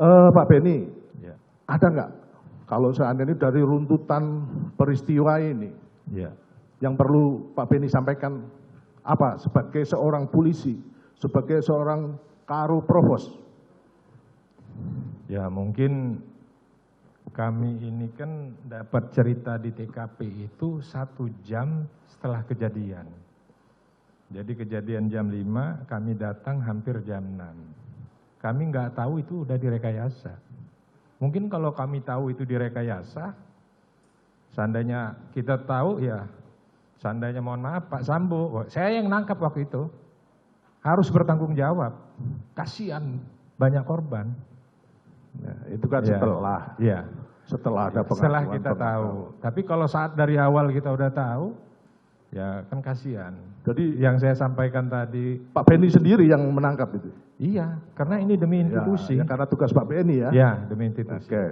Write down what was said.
Pak Beni, Ya. ada nggak kalau seandainya dari runtutan peristiwa ini Ya. yang perlu Pak Beni sampaikan apa sebagai seorang polisi, sebagai seorang Karo Provos? Ya mungkin kami ini kan dapat cerita di TKP itu 1 jam setelah kejadian. Jadi kejadian jam 5, kami datang hampir jam 6. Kami nggak tahu itu udah direkayasa. Mungkin kalau kami tahu itu direkayasa, seandainya kita tahu ya, seandainya mohon maaf Pak Sambo, saya yang nangkap waktu itu, harus bertanggung jawab. Kasihan banyak korban. Ya, itu kan Ya. setelah Ya. setelah ada Setelah pengakuan kita tahu. Tapi kalau saat dari awal kita udah tahu, ya kan kasihan. Jadi Yang saya sampaikan tadi, Pak Beni sendiri yang menangkap itu. iya, karena ini demi institusi. Ya, karena tugas Pak Beni ya. Ya, demi institusi. Oke.